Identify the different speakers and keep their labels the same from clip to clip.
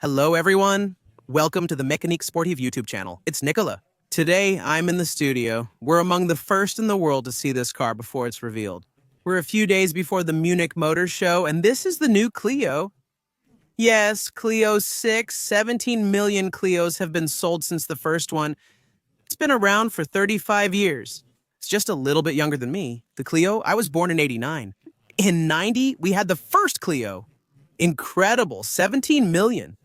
Speaker 1: Hello, everyone. Welcome to the mecaniquesportive YouTube channel. It's Nicola. Today, I'm in the studio. We're among the first in the world to see this car before it's revealed. We're a few days before the Munich Motor Show, and this is the new Clio. Yes, Clio 6. 17 million Clios have been sold since the first one. It's been around for 35 years. It's just a little bit younger than me. The Clio, I was born in 89. In 90, we had the first Clio. Incredible, 17 million.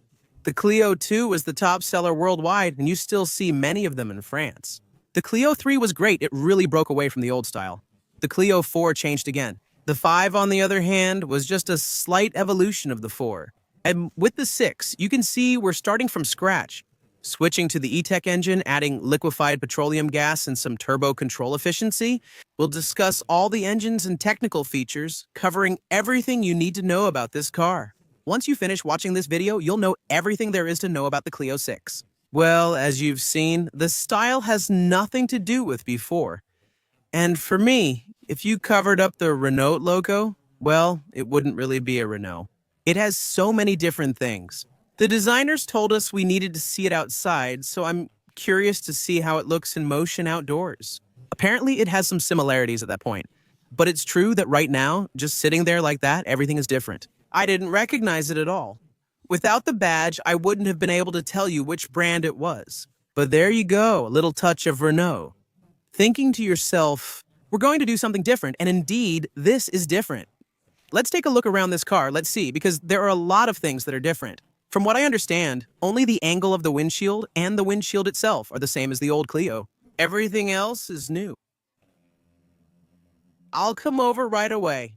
Speaker 1: The Clio 2 was the top seller worldwide, and you still see many of them in France. The Clio 3 was great. It really broke away from the old style. The Clio 4 changed again. The 5, on the other hand, was just a slight evolution of the 4. And with the 6, you can see we're starting from scratch. Switching to the E-Tech engine, adding liquefied petroleum gas and some turbo control efficiency. We'll discuss all the engines and technical features, covering everything you need to know about this car. Once you finish watching this video, you'll know everything there is to know about the Clio 6. Well, as you've seen, the style has nothing to do with before. And for me, if you covered up the Renault logo, well, it wouldn't really be a Renault. It has so many different things. The designers told us we needed to see it outside, so I'm curious to see how it looks in motion outdoors. Apparently, it has some similarities at that point. But it's true that right now, just sitting there like that, everything is different. I didn't recognize it at all. Without the badge, I wouldn't have been able to tell you which brand it was. But there you go, a little touch of Renault. Thinking to yourself, we're going to do something different, and indeed, this is different. Let's take a look around this car, let's see, because there are a lot of things that are different. From what I understand, only the angle of the windshield and the windshield itself are the same as the old Clio. Everything else is new. I'll come over right away.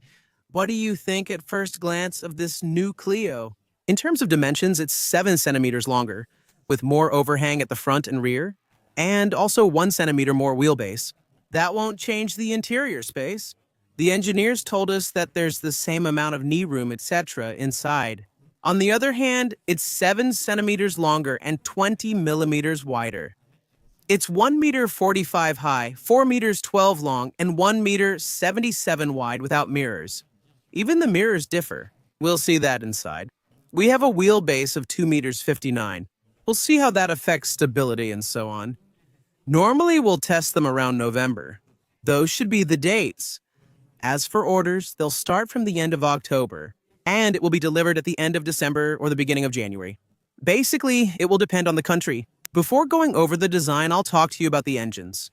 Speaker 1: What do you think at first glance of this new Clio? In terms of dimensions, it's 7 centimeters longer, with more overhang at the front and rear, and also 1 centimeter more wheelbase. That won't change the interior space. The engineers told us that there's the same amount of knee room, etc. inside. On the other hand, it's 7 centimeters longer and 20 millimeters wider. It's 1 meter 45 high, 4 meters 12 long, and 1 meter 77 wide without mirrors. Even the mirrors differ. We'll see that inside. We have a wheelbase of 2 meters 59. We'll see how that affects stability and so on. Normally, we'll test them around November. Those should be the dates. As for orders, they'll start from the end of October, and it will be delivered at the end of December or the beginning of January. Basically, it will depend on the country. Before going over the design, I'll talk to you about the engines.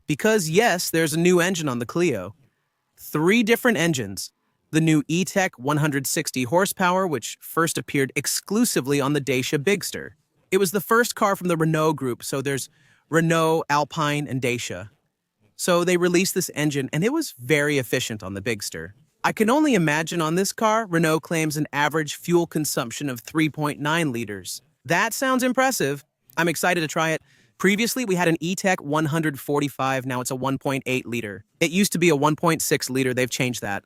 Speaker 1: Because yes, there's a new engine on the Clio. 3 different engines. The new E-Tech 160 horsepower, which first appeared exclusively on the Dacia Bigster. It was the first car from the Renault group, so there's Renault, Alpine, and Dacia. So they released this engine, and it was very efficient on the Bigster. I can only imagine on this car, Renault claims an average fuel consumption of 3.9 liters. That sounds impressive. I'm excited to try it. Previously, we had an E-Tech 145, now it's a 1.8 liter. It used to be a 1.6 liter, they've changed that.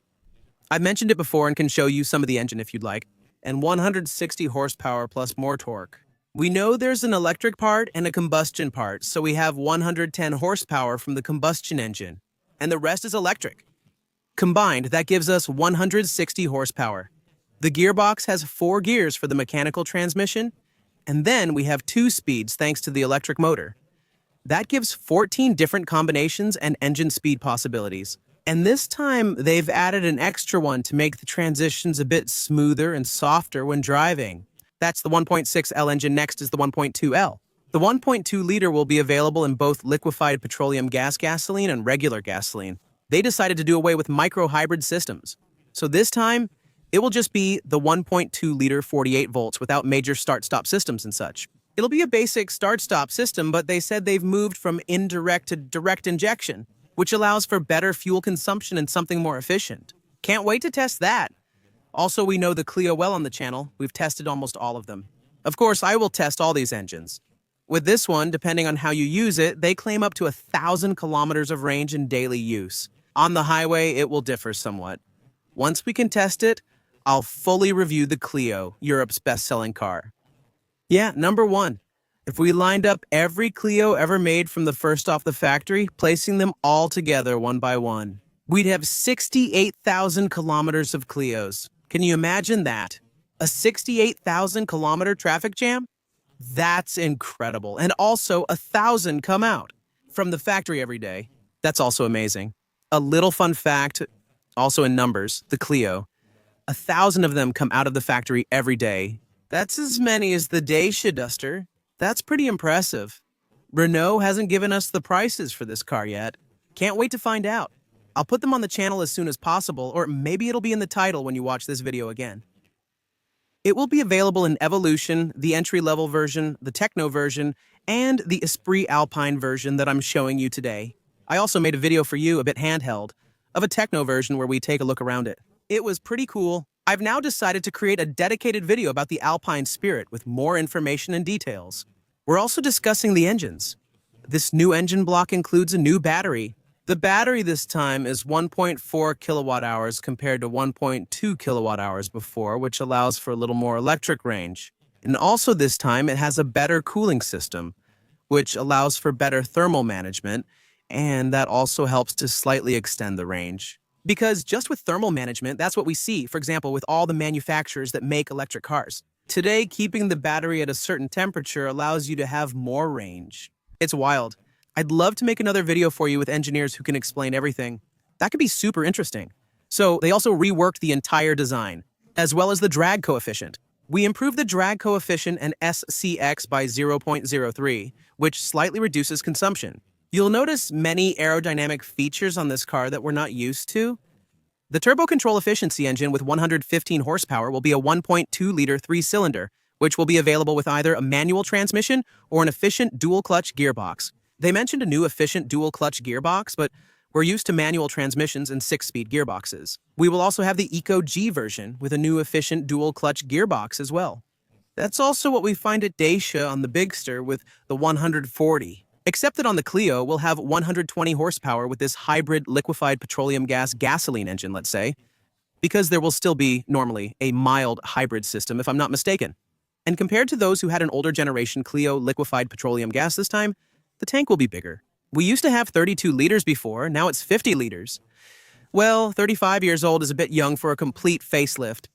Speaker 1: I've mentioned it before and can show you some of the engine if you'd like. And 160 horsepower plus more torque. We know there's an electric part and a combustion part, so we have 110 horsepower from the combustion engine, and the rest is electric. Combined, that gives us 160 horsepower. The gearbox has 4 gears for the mechanical transmission, and then we have 2 speeds thanks to the electric motor. That gives 14 different combinations and engine speed possibilities. And this time, they've added an extra one to make the transitions a bit smoother and softer when driving. That's the 1.6L engine. Next is the 1.2L. The 1.2 liter will be available in both liquefied petroleum gas gasoline and regular gasoline. They decided to do away with micro-hybrid systems. So this time, it will just be the 1.2 liter 48 volts without major start-stop systems and such. It'll be a basic start-stop system, but they said they've moved from indirect to direct injection, which allows for better fuel consumption and something more efficient. Can't wait to test that. Also, we know the Clio well on the channel. We've tested almost all of them. Of course, I will test all these engines. With this one, depending on how you use it, they claim up to 1,000 kilometers of range in daily use. On the highway, it will differ somewhat. Once we can test it, I'll fully review the Clio, Europe's best-selling car. Yeah, number 1. If we lined up every Clio ever made from the first off the factory, placing them all together one by one, we'd have 68,000 kilometers of Clios. Can you imagine that? A 68,000 kilometer traffic jam? That's incredible. And also 1,000 come out from the factory every day. That's also amazing. A little fun fact, also in numbers, the Clio. 1,000 of them come out of the factory every day. That's as many as the Dacia Duster. That's pretty impressive. Renault hasn't given us the prices for this car yet. Can't wait to find out. I'll put them on the channel as soon as possible, or maybe it'll be in the title when you watch this video again. It will be available in Evolution, the entry-level version, the Techno version, and the Esprit Alpine version that I'm showing you today. I also made a video for you, a bit handheld, of a Techno version where we take a look around it. It was pretty cool. I've now decided to create a dedicated video about the Alpine Spirit with more information and details. We're also discussing the engines. This new engine block includes a new battery. The battery this time is 1.4 kilowatt hours compared to 1.2 kilowatt hours before, which allows for a little more electric range. And also this time it has a better cooling system, which allows for better thermal management, and that also helps to slightly extend the range. Because just with thermal management, that's what we see, for example, with all the manufacturers that make electric cars. Today, keeping the battery at a certain temperature allows you to have more range. It's wild. I'd love to make another video for you with engineers who can explain everything. That could be super interesting. So they also reworked the entire design, as well as the drag coefficient. We improved the drag coefficient and SCX by 0.03, which slightly reduces consumption. You'll notice many aerodynamic features on this car that we're not used to. The turbo control efficiency engine with 115 horsepower will be a 1.2-liter three-cylinder, which will be available with either a manual transmission or an efficient dual-clutch gearbox. They mentioned a new efficient dual-clutch gearbox, but we're used to manual transmissions and 6-speed gearboxes. We will also have the Eco G version with a new efficient dual-clutch gearbox as well. That's also what we find at Dacia on the Bigster with the 140. Except that on the Clio, we'll have 120 horsepower with this hybrid liquefied petroleum gas gasoline engine, let's say, because there will still be, normally, a mild hybrid system, if I'm not mistaken. And compared to those who had an older generation Clio liquefied petroleum gas this time, the tank will be bigger. We used to have 32 liters before, now it's 50 liters. Well, 35 years old is a bit young for a complete facelift.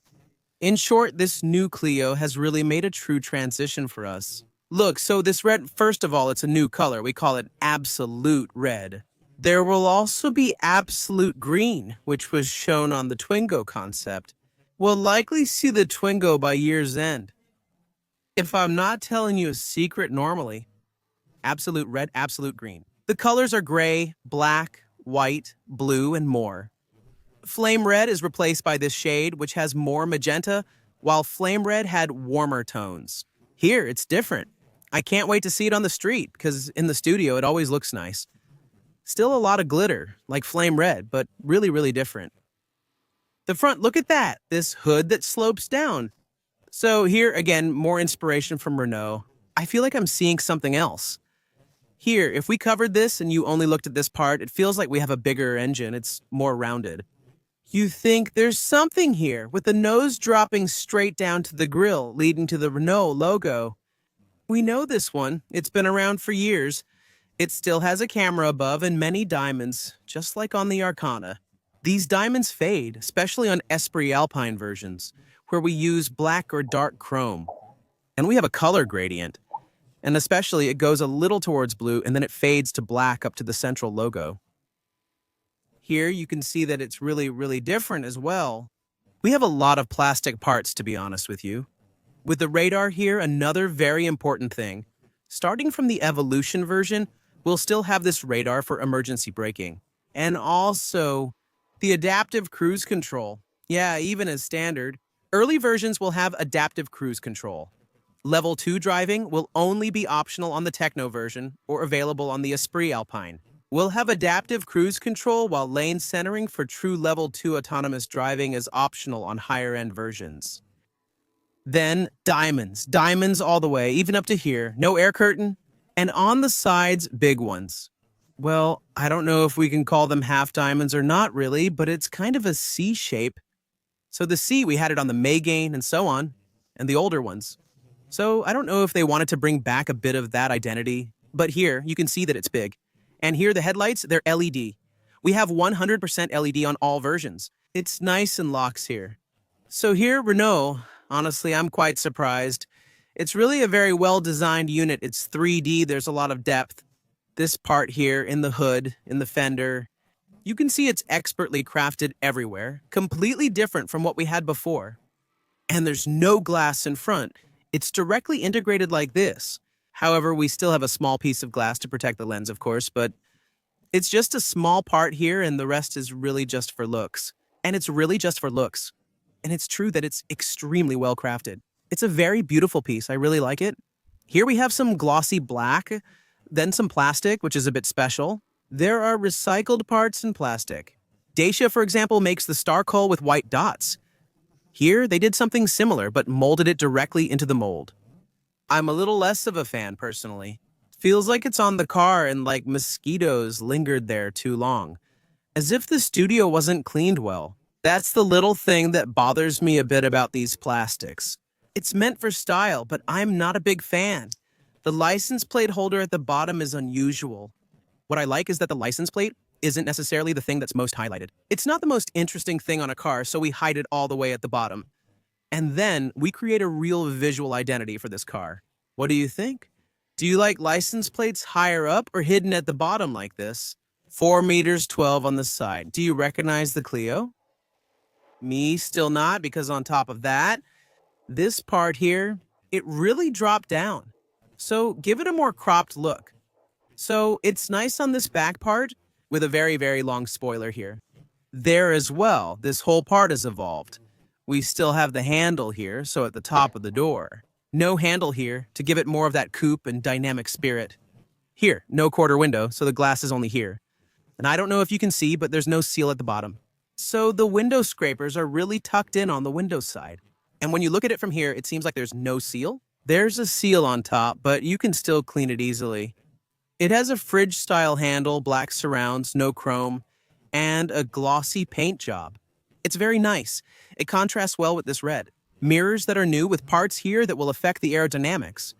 Speaker 1: In short, this new Clio has really made a true transition for us. Look, so this red, first of all, it's a new color. We call it Absolute Red. There will also be Absolute Green, which was shown on the Twingo concept. We'll likely see the Twingo by year's end. If I'm not telling you a secret normally, Absolute Red, Absolute Green. The colors are gray, black, white, blue, and more. Flame Red is replaced by this shade, which has more magenta, while Flame Red had warmer tones. Here, it's different. I can't wait to see it on the street, because in the studio it always looks nice. Still a lot of glitter, like Flame Red, but really, really different. The front, look at that, this hood that slopes down. So here, again, more inspiration from Renault. I feel like I'm seeing something else. Here, if we covered this and you only looked at this part, it feels like we have a bigger engine, it's more rounded. You think there's something here, with the nose dropping straight down to the grille, leading to the Renault logo. We know this one. It's been around for years. It still has a camera above and many diamonds, just like on the Arcana. These diamonds fade, especially on Esprit Alpine versions, where we use black or dark chrome. And we have a color gradient. And especially it goes a little towards blue and then it fades to black up to the central logo. Here you can see that it's really, really different as well. We have a lot of plastic parts, to be honest with you. With the radar here, another very important thing. Starting from the Evolution version, we'll still have this radar for emergency braking. And also, the adaptive cruise control. Yeah, even as standard. Early versions will have adaptive cruise control. Level 2 driving will only be optional on the Techno version or available on the Esprit Alpine. We'll have adaptive cruise control while lane centering for true Level 2 autonomous driving is optional on higher-end versions. Then, diamonds. Diamonds all the way, even up to here. No air curtain. And on the sides, big ones. Well, I don't know if we can call them half diamonds or not really, but it's kind of a C shape. So the C, we had it on the Megane and so on, and the older ones. So I don't know if they wanted to bring back a bit of that identity, but here, you can see that it's big. And here, the headlights, they're LED. We have 100% LED on all versions. It's nice and locks here. So here, Renault, Honestly, I'm quite surprised. It's really a very well-designed unit. It's 3D, there's a lot of depth. This part here in the hood, in the fender, you can see it's expertly crafted everywhere, completely different from what we had before. And there's no glass in front. It's directly integrated like this. However, we still have a small piece of glass to protect the lens, of course, but it's just a small part here and the rest is really just for looks. And it's really just for looks. And it's true that it's extremely well crafted. It's a very beautiful piece. I really like it. Here we have some glossy black, then some plastic, which is a bit special. There are recycled parts in plastic. Dacia, for example, makes the star coal with white dots. Here, they did something similar, but molded it directly into the mold. I'm a little less of a fan, personally. Feels like it's on the car and like mosquitoes lingered there too long. As if the studio wasn't cleaned well. That's the little thing that bothers me a bit about these plastics. It's meant for style, but I'm not a big fan. The license plate holder at the bottom is unusual. What I like is that the license plate isn't necessarily the thing that's most highlighted. It's not the most interesting thing on a car, so we hide it all the way at the bottom. And then we create a real visual identity for this car. What do you think? Do you like license plates higher up or hidden at the bottom like this? 4 meters 12 on the side. Do you recognize the Clio? Me, still not, because on top of that, this part here, it really dropped down. So give it a more cropped look. So it's nice on this back part with a very, very long spoiler here. There as well, this whole part is evolved. We still have the handle here, so at the top of the door. No handle here to give it more of that coupe and dynamic spirit. Here, no quarter window, so the glass is only here. And I don't know if you can see, but there's no seal at the bottom. So the window scrapers are really tucked in on the window side. And when you look at it from here, it seems like there's no seal. There's a seal on top, but you can still clean it easily. It has a fridge-style handle, black surrounds, no chrome, and a glossy paint job. It's very nice. It contrasts well with this red. Mirrors that are new with parts here that will affect the aerodynamics.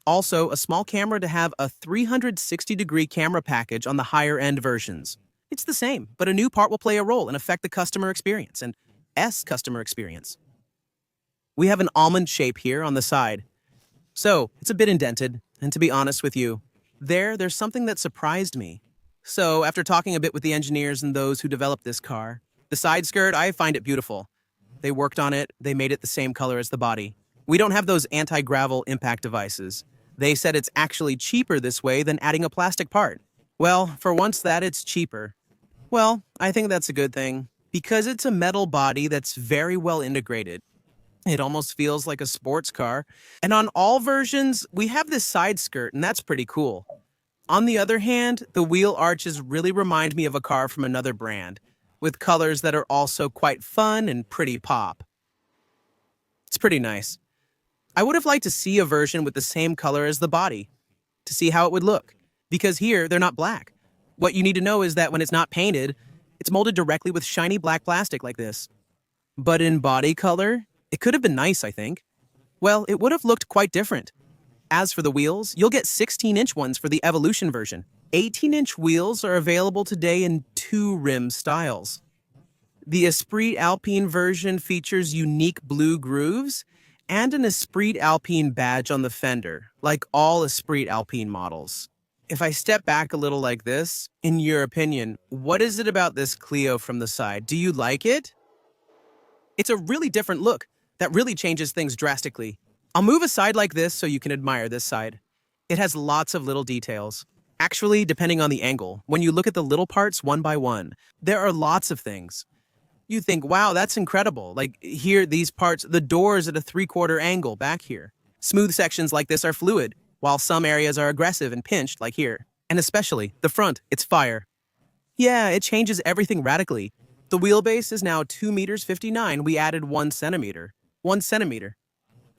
Speaker 1: Also, a small camera to have a 360-degree camera package on the higher-end versions. It's the same, but a new part will play a role and affect the customer experience and customer experience. We have an almond shape here on the side. So, it's a bit indented, and to be honest with you, there's something that surprised me. So, after talking a bit with the engineers and those who developed this car, the side skirt, I find it beautiful. They worked on it, they made it the same color as the body. We don't have those anti-gravel impact devices. They said it's actually cheaper this way than adding a plastic part. Well, for once that it's cheaper. Well, I think that's a good thing, because it's a metal body that's very well integrated. It almost feels like a sports car. And on all versions, we have this side skirt, and that's pretty cool. On the other hand, the wheel arches really remind me of a car from another brand, with colors that are also quite fun and pretty pop. It's pretty nice. I would have liked to see a version with the same color as the body, to see how it would look, because here they're not black. What you need to know is that when it's not painted, it's molded directly with shiny black plastic like this. But in body color, it could have been nice, I think. Well, it would have looked quite different. As for the wheels, you'll get 16-inch ones for the Evolution version. 18-inch wheels are available today in 2 rim styles. The Esprit Alpine version features unique blue grooves and an Esprit Alpine badge on the fender, like all Esprit Alpine models. If I step back a little like this, in your opinion, what is it about this Clio from the side? Do you like it? It's a really different look that really changes things drastically. I'll move aside like this so you can admire this side. It has lots of little details. Actually, depending on the angle, when you look at the little parts one by one, there are lots of things. You think, wow, that's incredible. Like here, these parts, the doors at a 3/4 angle back here. Smooth sections like this are fluid, while some areas are aggressive and pinched like here. And especially the front, it's fire. Yeah, it changes everything radically. The wheelbase is now 2 meters 59. We added 1 centimeter. 1 centimeter.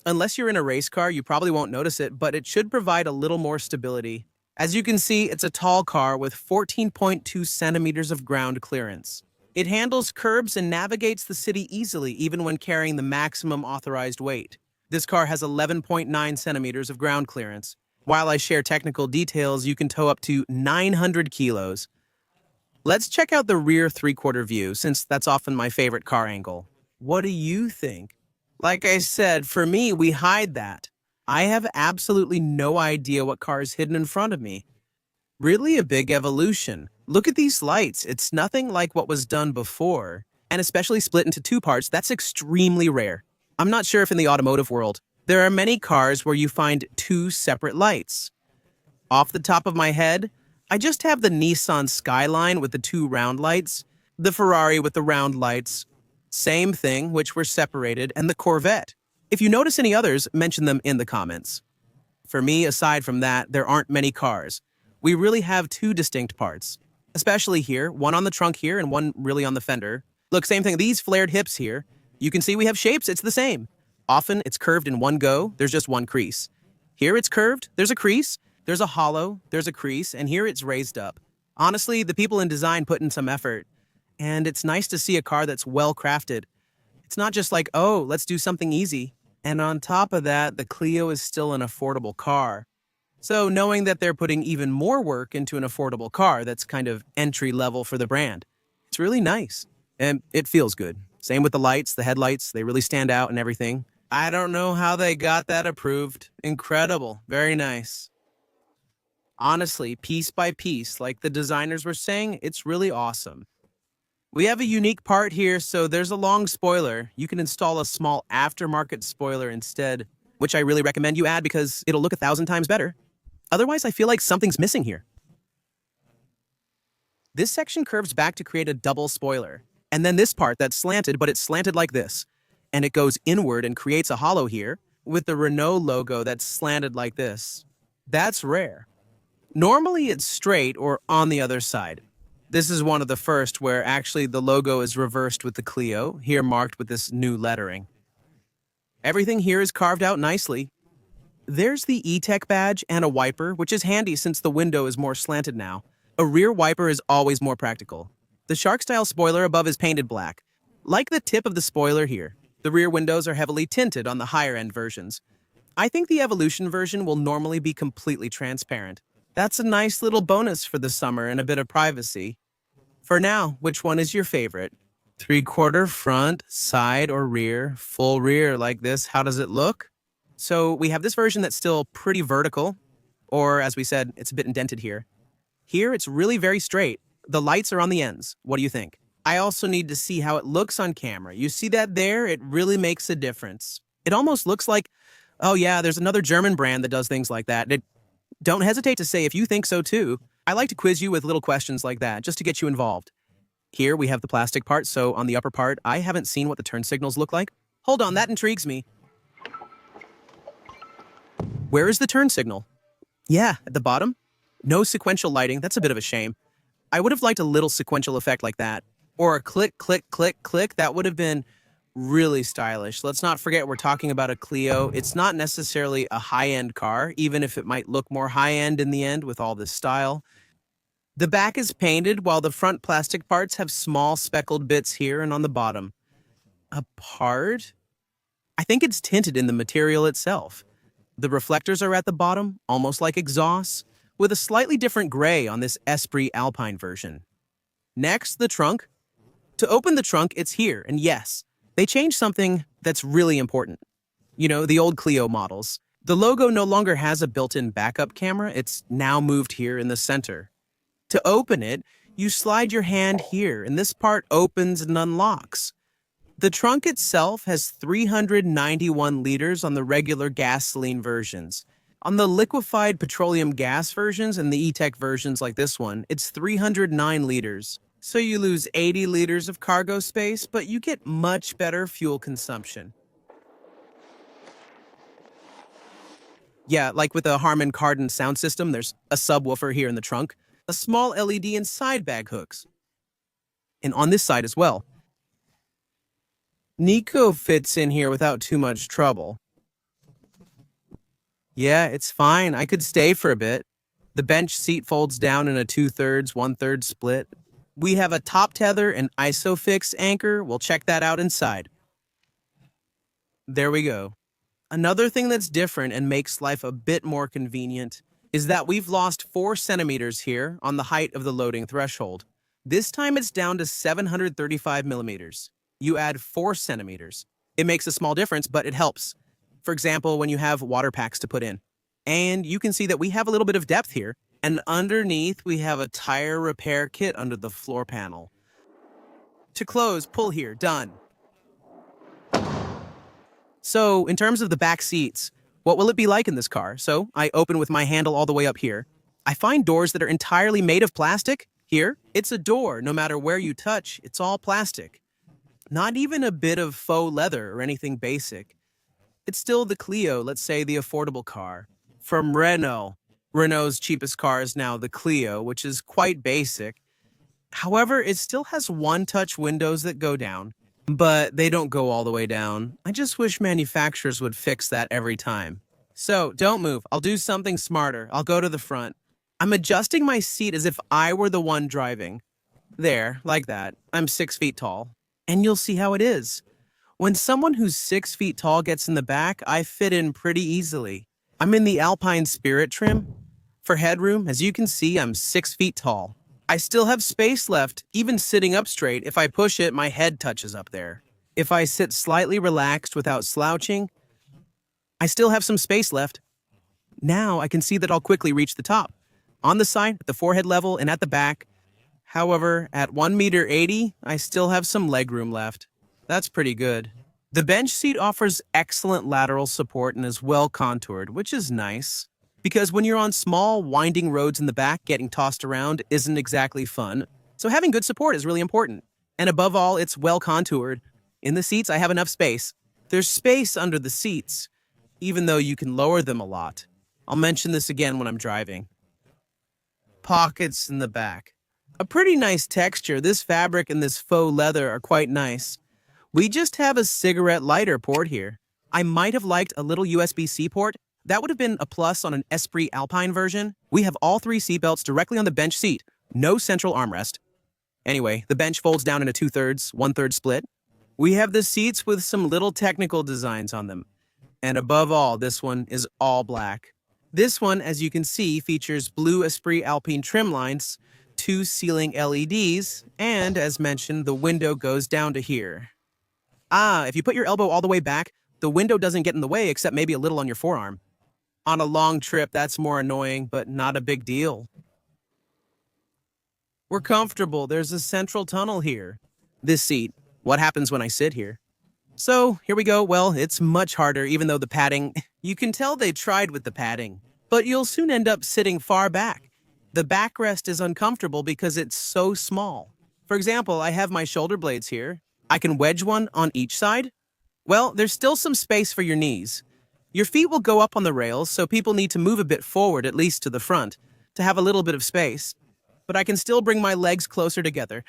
Speaker 1: Unless you're in a race car, you probably won't notice it, but it should provide a little more stability. As you can see, it's a tall car with 14.2 centimeters of ground clearance. It handles curbs and navigates the city easily, even when carrying the maximum authorized weight. This car has 11.9 centimeters of ground clearance. While I share technical details, you can tow up to 900 kilos. Let's check out the rear 3/4 view, since that's often my favorite car angle. What do you think? Like I said, for me, we hide that. I have absolutely no idea what car is hidden in front of me. Really a big evolution. Look at these lights. It's nothing like what was done before, and especially split into two parts, that's extremely rare. I'm not sure if in the automotive world, there are many cars where you find two separate lights. Off the top of my head, I just have the Nissan Skyline with the two round lights, the Ferrari with the round lights, same thing, which were separated, and the Corvette. If you notice any others, mention them in the comments. For me, aside from that, there aren't many cars. We really have two distinct parts, especially here, one on the trunk here and one really on the fender. Look, same thing, these flared hips here. You can see we have shapes, it's the same. Often it's curved in one go, there's just one crease. Here it's curved, there's a crease, there's a hollow, there's a crease, and here it's raised up. Honestly, the people in design put in some effort, and it's nice to see a car that's well crafted. It's not just like, oh, let's do something easy. And on top of that, the Clio is still an affordable car. So knowing that they're putting even more work into an affordable car that's kind of entry level for the brand, it's really nice. And it feels good. Same with the lights, the headlights, they really stand out and everything. I don't know how they got that approved. Incredible. Very nice. Honestly, piece by piece, like the designers were saying, it's really awesome. We have a unique part here, so there's a long spoiler. You can install a small aftermarket spoiler instead, which I really recommend you add because it'll look 1,000 times better. Otherwise, I feel like something's missing here. This section curves back to create a double spoiler. And then this part that's slanted, but it's slanted like this. And it goes inward and creates a hollow here with the Renault logo that's slanted like this. That's rare. Normally it's straight or on the other side. This is one of the first where actually the logo is reversed with the Clio, here marked with this new lettering. Everything here is carved out nicely. There's the E-Tech badge and a wiper, which is handy since the window is more slanted now. A rear wiper is always more practical. The Shark-style spoiler above is painted black. Like the tip of the spoiler here, the rear windows are heavily tinted on the higher-end versions. I think the Evolution version will normally be completely transparent. That's a nice little bonus for the summer and a bit of privacy. For now, which one is your favorite? 3/4 front, side, or rear? Full rear like this, how does it look? So we have this version that's still pretty vertical, or as we said, it's a bit indented here. Here, it's really very straight. The lights are on the ends. What do you think? I also need to see how it looks on camera. You see that there? It really makes a difference. It almost looks like, oh yeah, there's another German brand that does things like that. Don't hesitate to say if you think so too. I like to quiz you with little questions like that, just to get you involved. Here we have the plastic part, so on the upper part, I haven't seen what the turn signals look like. Hold on, that intrigues me. Where is the turn signal? Yeah, at the bottom. No sequential lighting, that's a bit of a shame. I would have liked a little sequential effect like that. Or a click, click, click, click, that would have been really stylish. Let's not forget we're talking about a Clio. It's not necessarily a high-end car, even if it might look more high-end in the end with all this style. The back is painted while the front plastic parts have small speckled bits here and on the bottom. A part? I think it's tinted in the material itself. The reflectors are at the bottom, almost like exhausts, with a slightly different gray on this Esprit Alpine version. Next, the trunk. To open the trunk, it's here, and yes, they changed something that's really important. You know, the old Clio models. The logo no longer has a built-in backup camera, it's now moved here in the center. To open it, you slide your hand here, and this part opens and unlocks. The trunk itself has 391 liters on the regular gasoline versions. On the liquefied petroleum gas versions and the E-Tech versions like this one, it's 309 liters. So you lose 80 liters of cargo space, but you get much better fuel consumption. Yeah, like with the Harman Kardon sound system, there's a subwoofer here in the trunk, a small LED and side bag hooks. And on this side as well. Nico fits in here without too much trouble. Yeah, it's fine. I could stay for a bit. The bench seat folds down in a 2/3, 1/3 split. We have a top tether and ISOFIX anchor. We'll check that out inside. There we go. Another thing that's different and makes life a bit more convenient is that we've lost 4 centimeters here on the height of the loading threshold. This time it's down to 735 millimeters. You add 4 centimeters. It makes a small difference, but it helps. For example, when you have water packs to put in. And you can see that we have a little bit of depth here. And underneath, we have a tire repair kit under the floor panel. To close, pull here, done. So, in terms of the back seats, what will it be like in this car? So, I open with my handle all the way up here. I find doors that are entirely made of plastic. Here, it's a door. No matter where you touch, it's all plastic. Not even a bit of faux leather or anything basic. It's still the Clio, let's say the affordable car. From Renault. Renault's cheapest car is now the Clio, which is quite basic. However, it still has one-touch windows that go down, but they don't go all the way down. I just wish manufacturers would fix that every time. So, don't move. I'll do something smarter. I'll go to the front. I'm adjusting my seat as if I were the one driving. There, like that. I'm 6 feet tall. And you'll see how it is. When someone who's 6 feet tall gets in the back, I fit in pretty easily. I'm in the Alpine Spirit trim. For headroom, as you can see, I'm 6 feet tall. I still have space left, even sitting up straight. If I push it, my head touches up there. If I sit slightly relaxed without slouching, I still have some space left. Now I can see that I'll quickly reach the top. On the side, at the forehead level, and at the back. However, at 1.80 meters, I still have some legroom left. That's pretty good. The bench seat offers excellent lateral support and is well contoured, which is nice. Because when you're on small, winding roads in the back, getting tossed around isn't exactly fun. So having good support is really important. And above all, it's well contoured. In the seats, I have enough space. There's space under the seats, even though you can lower them a lot. I'll mention this again when I'm driving. Pockets in the back. A pretty nice texture. This fabric and this faux leather are quite nice. We just have a cigarette lighter port here. I might have liked a little USB-C port. That would have been a plus on an Esprit Alpine version. We have all 3 seatbelts directly on the bench seat. No central armrest. Anyway, the bench folds down into 2/3, 1/3 split. We have the seats with some little technical designs on them. And above all, this one is all black. This one, as you can see, features blue Esprit Alpine trim lines, 2 ceiling LEDs, and, as mentioned, the window goes down to here. If you put your elbow all the way back, the window doesn't get in the way except maybe a little on your forearm. On a long trip, that's more annoying, but not a big deal. We're comfortable. There's a central tunnel here. This seat, what happens when I sit here? So, here we go. Well, it's much harder, even though the padding, you can tell they tried with the padding, but you'll soon end up sitting far back. The backrest is uncomfortable because it's so small. For example, I have my shoulder blades here. I can wedge one on each side. Well, there's still some space for your knees. Your feet will go up on the rails, so people need to move a bit forward, at least to the front, to have a little bit of space. But I can still bring my legs closer together,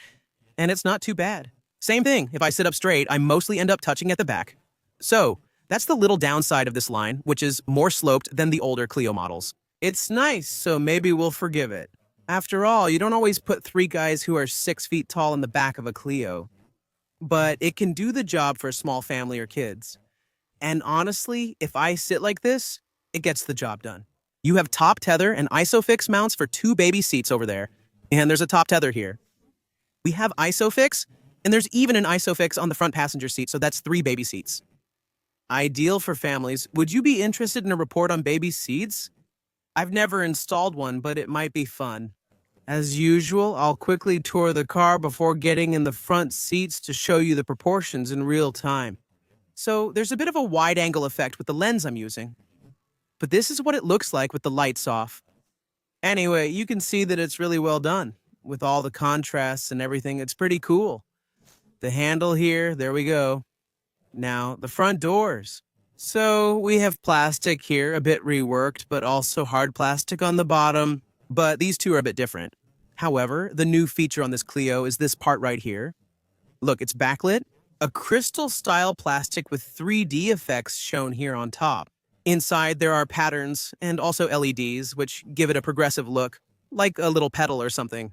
Speaker 1: and it's not too bad. Same thing, if I sit up straight, I mostly end up touching at the back. So, that's the little downside of this line, which is more sloped than the older Clio models. It's nice, so maybe we'll forgive it. After all, you don't always put 3 guys who are 6 feet tall in the back of a Clio. But it can do the job for a small family or kids. And honestly, if I sit like this, it gets the job done. You have top tether and ISOFIX mounts for 2 baby seats over there. And there's a top tether here. We have ISOFIX, and there's even an ISOFIX on the front passenger seat, so that's 3 baby seats. Ideal for families. Would you be interested in a report on baby seats? I've never installed one, but it might be fun. As usual, I'll quickly tour the car before getting in the front seats to show you the proportions in real time. So there's a bit of a wide-angle effect with the lens I'm using. But this is what it looks like with the lights off. Anyway, you can see that it's really well done. With all the contrasts and everything, it's pretty cool. The handle here, there we go. Now, the front doors. So we have plastic here, a bit reworked, but also hard plastic on the bottom. But these two are a bit different. However, the new feature on this Clio is this part right here. Look, it's backlit. A crystal-style plastic with 3D effects shown here on top. Inside, there are patterns and also LEDs, which give it a progressive look, like a little pedal or something.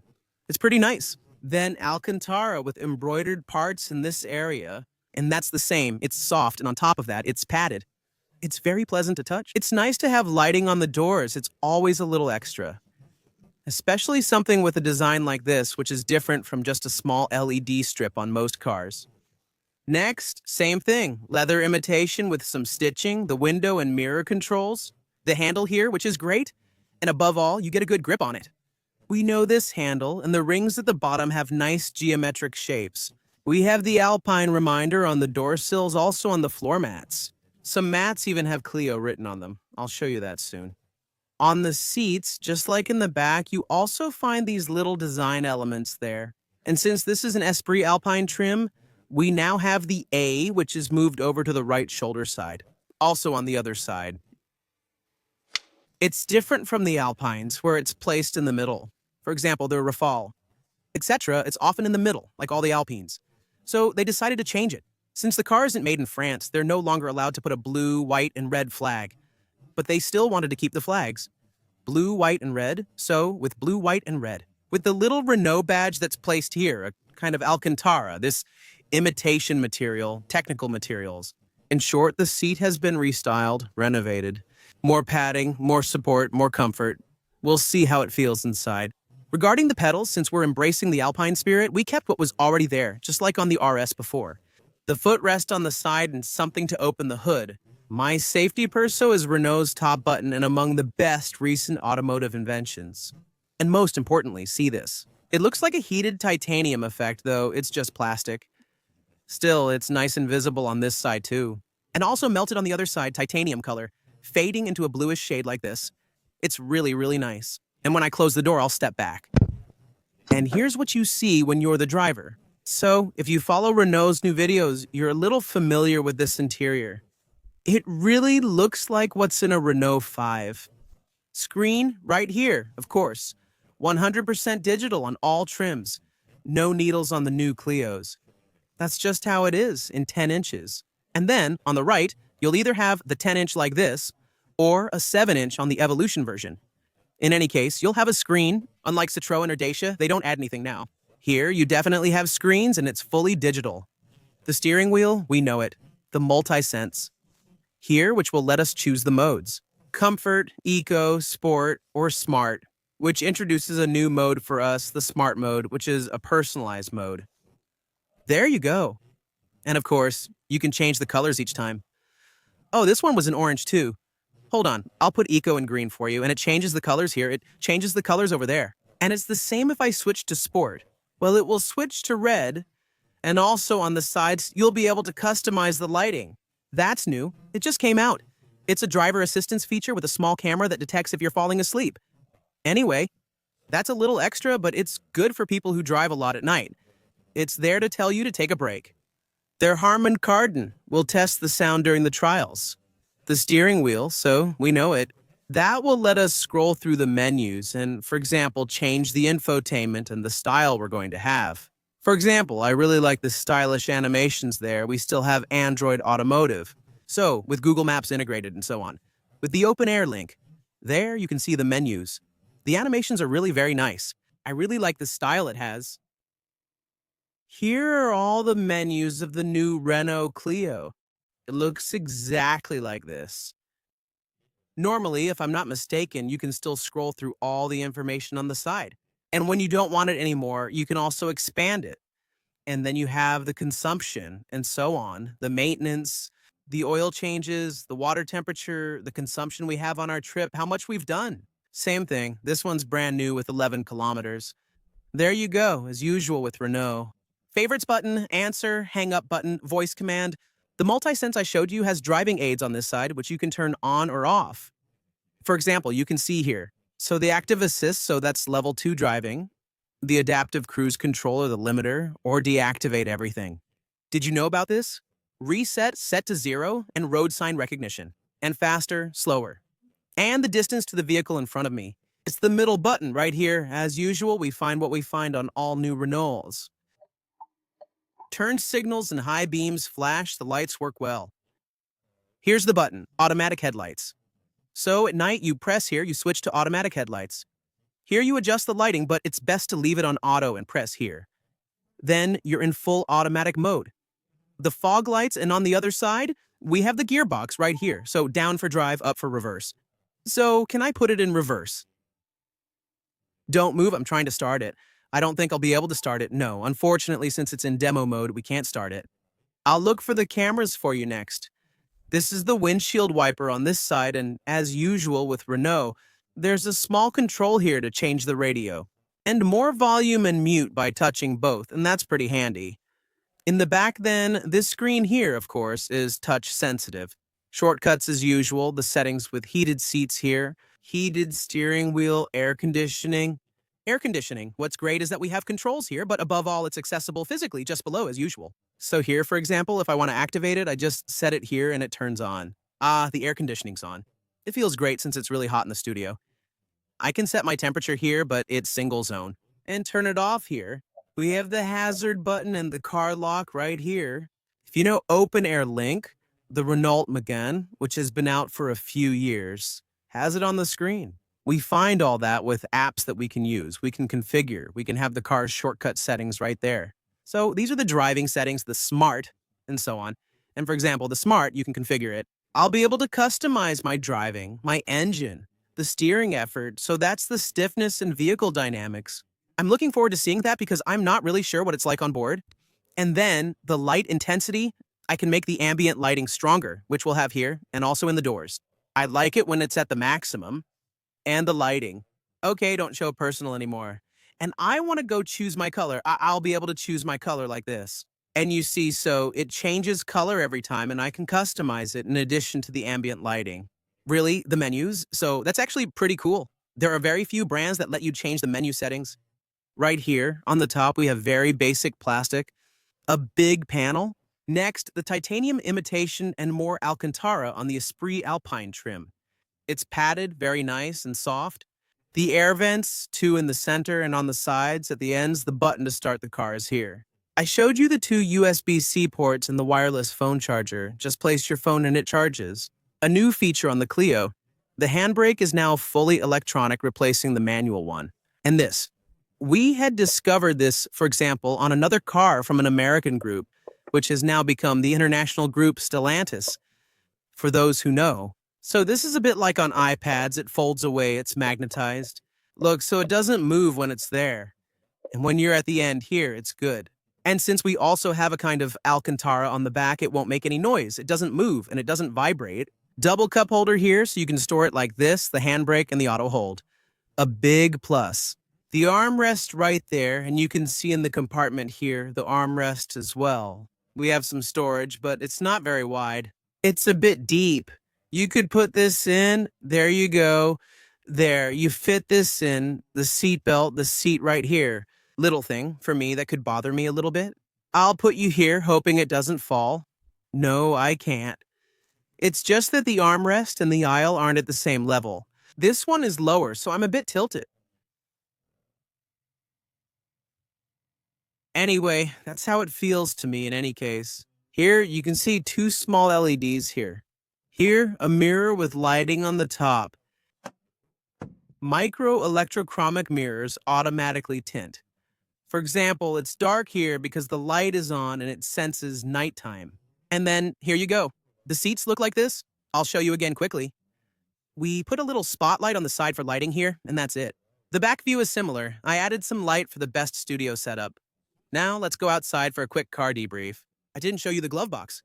Speaker 1: It's pretty nice. Then Alcantara with embroidered parts in this area. And that's the same. It's soft, and on top of that, it's padded. It's very pleasant to touch. It's nice to have lighting on the doors. It's always a little extra. Especially something with a design like this, which is different from just a small LED strip on most cars. Next, same thing. Leather imitation with some stitching, the window and mirror controls, the handle here, which is great, and above all, you get a good grip on it. We know this handle, and the rings at the bottom have nice geometric shapes. We have the Alpine reminder on the door sills, also on the floor mats. Some mats even have Clio written on them. I'll show you that soon. On the seats, just like in the back, you also find these little design elements there. And since this is an Esprit Alpine trim, we now have the A, which is moved over to the right shoulder side, also on the other side. It's different from the Alpines, where it's placed in the middle. For example, the Rafale, etc., it's often in the middle, like all the Alpines. So they decided to change it. Since the car isn't made in France, they're no longer allowed to put a blue, white, and red flag. But they still wanted to keep the flags. Blue, white, and red, so with blue, white, and red. With the little Renault badge that's placed here, a kind of Alcantara, this imitation material, technical materials. In short, the seat has been restyled, renovated. More padding, more support, more comfort. We'll see how it feels inside. Regarding the pedals, since we're embracing the Alpine spirit, we kept what was already there, just like on the RS before. The footrest on the side and something to open the hood. My safety perso is Renault's top button and among the best recent automotive inventions. And most importantly, see this. It looks like a heated titanium effect, though it's just plastic. Still, it's nice and visible on this side too. And also melted on the other side, titanium color, fading into a bluish shade like this. It's really, really nice. And when I close the door, I'll step back. And here's what you see when you're the driver. So, if you follow Renault's new videos, you're a little familiar with this interior. It really looks like what's in a Renault 5. Screen right here, of course. 100% digital on all trims. No needles on the new Clios. That's just how it is in 10 inches. And then, on the right, you'll either have the 10-inch like this, or a 7-inch on the Evolution version. In any case, you'll have a screen. Unlike Citroën or Dacia, they don't add anything now. Here, you definitely have screens and it's fully digital. The steering wheel, we know it. The multi-sense. Here, which will let us choose the modes. Comfort, Eco, Sport, or Smart, which introduces a new mode for us, the Smart mode, which is a personalized mode. There you go. And of course, you can change the colors each time. Oh, this one was in orange too. Hold on, I'll put Eco in green for you, and it changes the colors here. It changes the colors over there. And it's the same if I switch to Sport. Well, it will switch to red, and also on the sides, you'll be able to customize the lighting. That's new. It just came out. It's a driver assistance feature with a small camera that detects if you're falling asleep. Anyway, that's a little extra, but it's good for people who drive a lot at night. It's there to tell you to take a break. Their Harman Kardon will test the sound during the trials. The steering wheel, so we know it, that will let us scroll through the menus and, for example, change the infotainment and the style we're going to have. For example, I really like the stylish animations there. We still have Android Automotive. So, with Google Maps integrated and so on. With the Open Air link, there you can see the menus. The animations are really very nice. I really like the style it has. Here are all the menus of the new Renault Clio. It looks exactly like this. Normally, if I'm not mistaken, you can still scroll through all the information on the side. And when you don't want it anymore, you can also expand it. And then you have the consumption and so on, the maintenance, the oil changes, the water temperature, the consumption we have on our trip, how much we've done. Same thing. This one's brand new with 11 kilometers. There you go, as usual with Renault. Favorites button, answer, hang up button, voice command. The multi-sense I showed you has driving aids on this side, which you can turn on or off. For example, you can see here. So the active assist, so that's level 2 driving. The adaptive cruise control or the limiter, or deactivate everything. Did you know about this? Reset, set to 0, and road sign recognition. And faster, slower. And the distance to the vehicle in front of me. It's the middle button right here. As usual, we find what we find on all new Renaults. Turn signals and high beams flash, the lights work well. Here's the button, automatic headlights. So at night, you press here, you switch to automatic headlights. Here you adjust the lighting, but it's best to leave it on auto and press here. Then you're in full automatic mode. The fog lights, and on the other side, we have the gearbox right here. So down for drive, up for reverse. So can I put it in reverse? Don't move, I'm trying to start it. I don't think I'll be able to start it. No, unfortunately, since it's in demo mode, we can't start it. I'll look for the cameras for you next. This is the windshield wiper on this side, and as usual with Renault, there's a small control here to change the radio. And more volume and mute by touching both, and that's pretty handy. In the back then, this screen here, of course, is touch sensitive. Shortcuts as usual, the settings with heated seats here, heated steering wheel, air conditioning. Air conditioning. What's great is that we have controls here, but above all, it's accessible physically just below as usual. So here, for example, if I want to activate it, I just set it here and it turns on. Ah, the air conditioning's on. It feels great since it's really hot in the studio. I can set my temperature here, but it's single zone. And turn it off here. We have the hazard button and the car lock right here. If you know Open Air Link, the Renault Megane, which has been out for a few years, has it on the screen. We find all that with apps that we can use. We can configure. We can have the car's shortcut settings right there. So these are the driving settings, the Smart, and so on. And for example, the Smart, you can configure it. I'll be able to customize my driving, my engine, the steering effort, so that's the stiffness and vehicle dynamics. I'm looking forward to seeing that because I'm not really sure what it's like on board. And then the light intensity, I can make the ambient lighting stronger, which we'll have here, and also in the doors. I like it when it's at the maximum. And the lighting. Okay, don't show personal anymore. And I want to go choose my color. I'll be able to choose my color like this. And you see, so it changes color every time, and I can customize it in addition to the ambient lighting. Really, the menus? So that's actually pretty cool. There are very few brands that let you change the menu settings. Right here, on the top, we have very basic plastic, a big panel. Next, the titanium imitation and more Alcantara on the Esprit Alpine trim. It's padded, very nice and soft. The air vents, two in the center and on the sides. At the ends, the button to start the car is here. I showed you the two USB-C ports and the wireless phone charger. Just place your phone and it charges. A new feature on the Clio. The handbrake is now fully electronic, replacing the manual one. And this. We had discovered this, for example, on another car from an American group, which has now become the international group Stellantis, for those who know. So this is a bit like on iPads. It folds away, it's magnetized. Look, so it doesn't move when it's there. And when you're at the end here, it's good. And since we also have a kind of Alcantara on the back, it won't make any noise. It doesn't move and it doesn't vibrate. Double cup holder here, so you can store it like this, the handbrake and the auto hold. A big plus. The armrest right there, and you can see in the compartment here, the armrest as well. We have some storage, but it's not very wide. It's a bit deep. You could put this in, there you go. There, you fit this in, the seat belt, the seat right here. Little thing for me that could bother me a little bit. I'll put you here, hoping it doesn't fall. No, I can't. It's just that the armrest and the aisle aren't at the same level. This one is lower, so I'm a bit tilted. Anyway, that's how it feels to me in any case. Here, you can see two small LEDs here. Here, a mirror with lighting on the top. Micro electrochromic mirrors automatically tint. For example, it's dark here because the light is on and it senses nighttime. And then, here you go. The seats look like this. I'll show you again quickly. We put a little spotlight on the side for lighting here, and that's it. The back view is similar. I added some light for the best studio setup. Now, let's go outside for a quick car debrief. I didn't show you the glove box.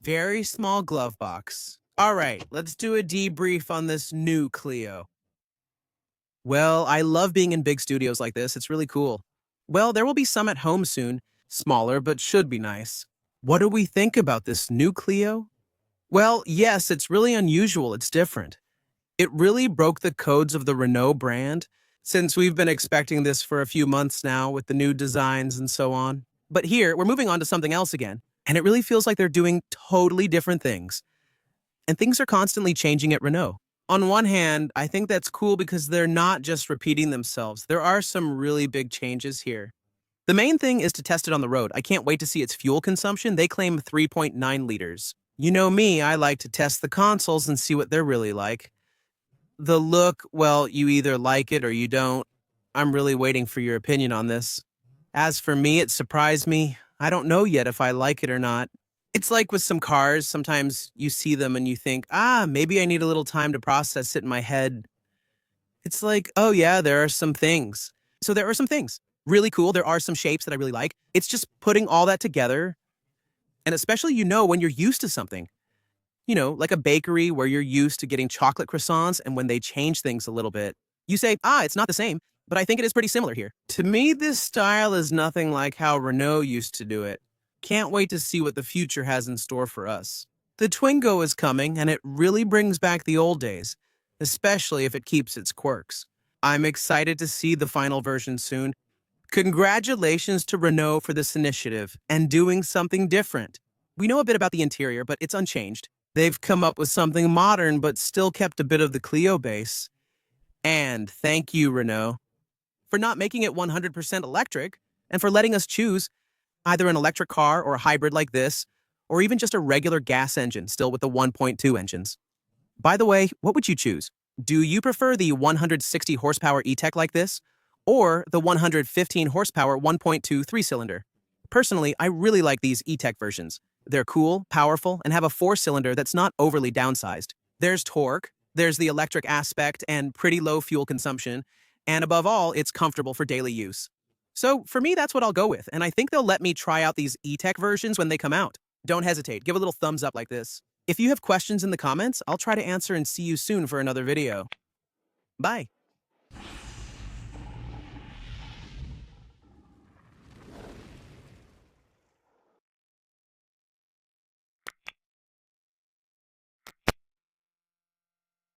Speaker 1: Very small glove box. All right, let's do a debrief on this new Clio. Well, I love being in big studios like this. It's really cool. Well, there will be some at home soon. Smaller, but should be nice. What do we think about this new Clio? Well, yes, it's really unusual. It's different. It really broke the codes of the Renault brand, since we've been expecting this for a few months now with the new designs and so on. But here, we're moving on to something else again, and it really feels like they're doing totally different things. And things are constantly changing at Renault. On one hand, I think that's cool because they're not just repeating themselves. There are some really big changes here. The main thing is to test it on the road. I can't wait to see its fuel consumption. They claim 3.9 liters. You know me, I like to test the consoles and see what they're really like. The look, well, you either like it or you don't. I'm really waiting for your opinion on this. As for me, it surprised me. I don't know yet if I like it or not. It's like with some cars, sometimes you see them and you think, maybe I need a little time to process it in my head. It's like, oh yeah, there are some things. So there are some things. really cool. There are some shapes that I really like. It's just putting all that together, and especially, when you're used to something. Like a bakery where you're used to getting chocolate croissants, and when they change things a little bit, you say, it's not the same, but I think it is pretty similar here. To me, this style is nothing like how Renault used to do it. Can't wait to see what the future has in store for us. The Twingo is coming, and it really brings back the old days, especially if it keeps its quirks. I'm excited to see the final version soon. Congratulations to Renault for this initiative and doing something different. We know a bit about the interior, but it's unchanged. They've come up with something modern, but still kept a bit of the Clio base. And thank you, Renault, for not making it 100% electric and for letting us choose either an electric car or a hybrid like this, or even just a regular gas engine, still with the 1.2 engines. By the way, what would you choose? Do you prefer the 160 horsepower E-Tech like this, or the 115 horsepower 1.2 three-cylinder? Personally, I really like these E-Tech versions. They're cool, powerful, and have a four-cylinder that's not overly downsized. There's torque, there's the electric aspect, and pretty low fuel consumption, and above all, it's comfortable for daily use. So for me, that's what I'll go with, and I think they'll let me try out these E-Tech versions when they come out. Don't hesitate, give a little thumbs up like this. If you have questions in the comments, I'll try to answer and see you soon for another video. Bye.